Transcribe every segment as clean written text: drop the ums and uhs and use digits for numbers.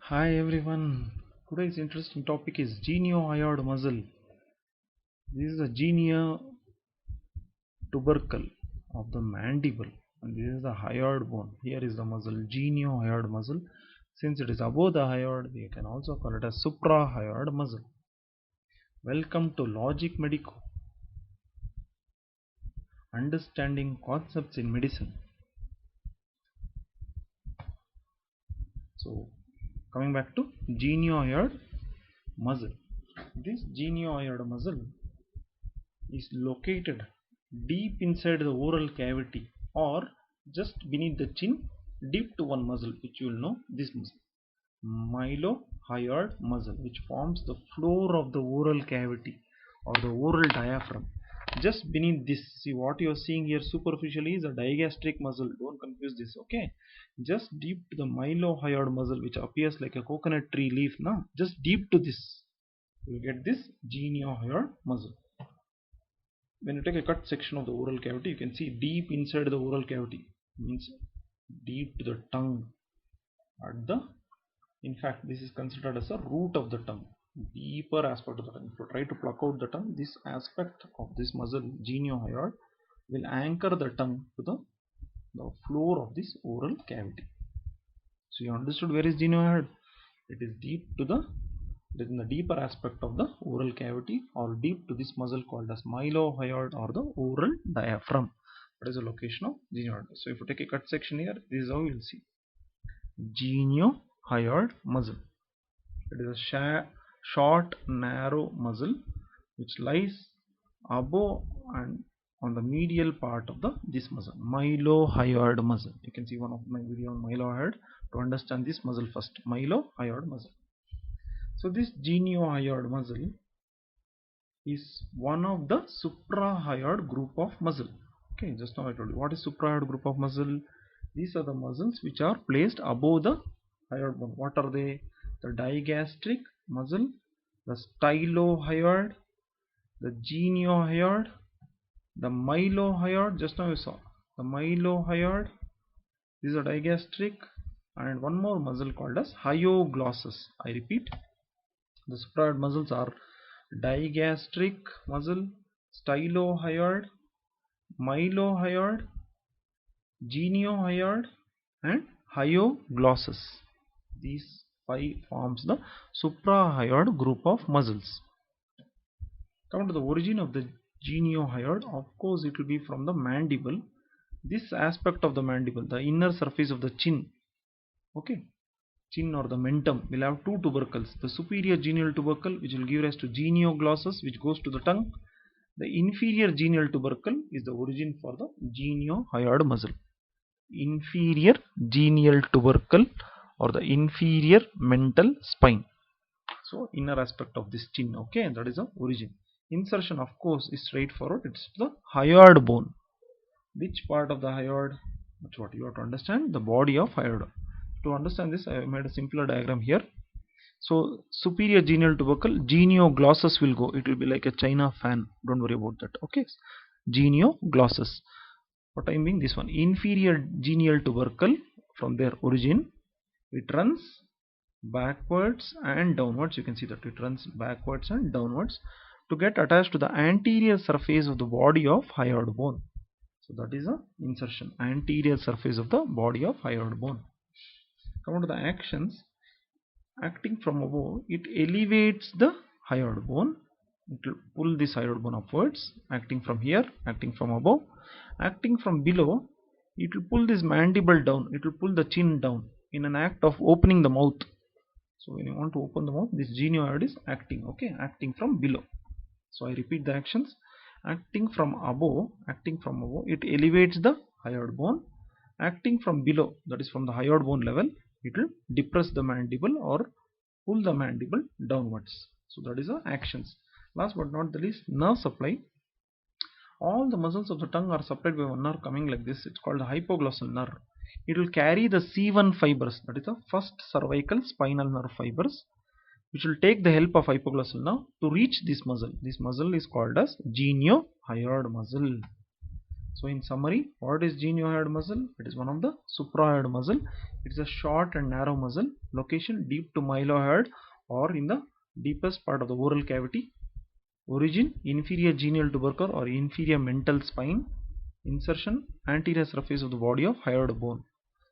Hi everyone. Today's interesting topic is geniohyoid muscle. This is a geniotubercle of the mandible, and this is the hyoid bone. Here is the muscle, geniohyoid muscle. Since it is above the hyoid, we can also call it a suprahyoid muscle. Welcome to Logic Medico, understanding concepts in medicine. So, coming back to geniohyoid muscle. This geniohyoid muscle is located deep inside the oral cavity or just beneath the chin, deep to one muscle which you will know, this muscle, mylohyoid muscle, which forms the floor of the oral cavity or the oral diaphragm. Just beneath this, see what you are seeing here superficially is a digastric muscle, don't confuse this, okay? Just deep to the mylohyoid muscle, which appears like a coconut tree leaf, now just deep to this you will get this geniohyoid muscle. When you take a cut section of the oral cavity, you can see deep inside the oral cavity, means deep to the tongue at the, in fact this is considered as a root of the tongue, deeper aspect of the tongue. If you try to pluck out the tongue, this aspect of this muscle geniohyoid will anchor the tongue to the floor of this oral cavity. So you understood where is geniohyoid? It is deep to the, in the deeper aspect of the oral cavity or deep to this muscle called as mylohyoid or the oral diaphragm. That is the location of geniohyoid. So if you take a cut section here, this is how you will see geniohyoid muscle. It is a short narrow muscle which lies above and on the medial part of this muscle, mylohyoid muscle. You can see one of my video on mylohyoid to understand this muscle first, mylohyoid muscle. So this geniohyoid muscle is one of the suprahyoid group of muscle. Okay, just now I told you what is suprahyoid group of muscle. These are the muscles which are placed above the hyoid bone. What are they? The digastric muscle, the stylohyoid, the geniohyoid, the mylohyoid. Just now you saw the mylohyoid. This is a digastric, and one more muscle called as hyoglossus. I repeat, the suprahyoid muscles are digastric muscle, stylohyoid, mylohyoid, geniohyoid, and hyoglossus. These five forms the suprahyoid group of muscles. Come to the origin of the geniohyoid. Of course, it will be from the mandible. This aspect of the mandible, the inner surface of the chin, okay, chin or the mentum, will have two tubercles. The superior genial tubercle, which will give rise to genioglossus, which goes to the tongue. The inferior genial tubercle is the origin for the geniohyoid muscle. Inferior genial tubercle or the inferior mental spine. So inner aspect of this chin, okay, that is the origin. Insertion, of course, is straightforward. It's the hyoid bone. Which part of the hyoid? That's what you have to understand. The body of hyoid. To understand this, I made a simpler diagram here. So superior genial tubercle, genioglossus will go. It will be like a China fan. Don't worry about that. Okay, genioglossus. What I mean, this one, inferior genial tubercle, from their origin, it runs backwards and downwards. You can see that it runs backwards and downwards to get attached to the anterior surface of the body of hyoid bone. So that is a insertion, anterior surface of the body of hyoid bone. Come to the actions. Acting from above, it elevates the hyoid bone. It will pull this hyoid bone upwards. Acting from here, acting from above. Acting from below, it will pull this mandible down. It will pull the chin down in an act of opening the mouth. So when you want to open the mouth, this geniohyoid is acting, okay, acting from below. So I repeat the actions. Acting from above, it elevates the hyoid bone. Acting from below, that is from the hyoid bone level, it will depress the mandible or pull the mandible downwards. So that is the actions. Last but not the least, nerve supply. All the muscles of the tongue are supplied by one nerve coming like this. It's called the hypoglossal nerve. It will carry the C1 fibers, that is the first cervical spinal nerve fibers, which will take the help of hypoglossal nerve to reach this muscle. This muscle is called as geniohyoid muscle. So in summary, what is geniohyoid muscle? It is one of the suprahyoid muscle. It is a short and narrow muscle, location deep to mylohyoid or in the deepest part of the oral cavity. Origin inferior genial tubercle or inferior mental spine. Insertion anterior surface of the body of hyoid bone.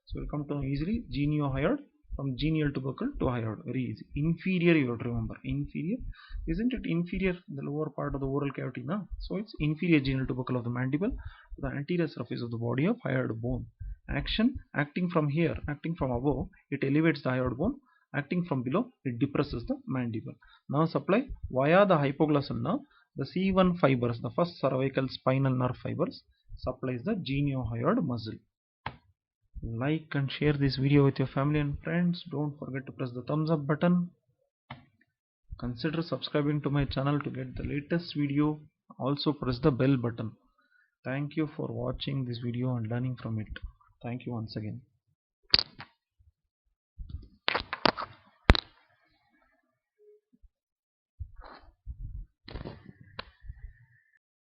So we'll come to know easily geniohyoid from genial tubercle to hyoid. Very easy. Inferior, you have to remember. Inferior, isn't it inferior, the lower part of the oral cavity now? So it's inferior genial tubercle of the mandible to the anterior surface of the body of hyoid bone. Action acting from here, acting from above, it elevates the hyoid bone. Acting from below, it depresses the mandible. Now supply via the hypoglossal nerve, the C1 fibers, the first cervical spinal nerve fibers, supplies the geniohyoid muscle. Like and share this video with your family and friends. Don't forget to press the thumbs up button. Consider subscribing to my channel to get the latest video. Also press the bell button. Thank you for watching this video and learning from it. Thank you once again.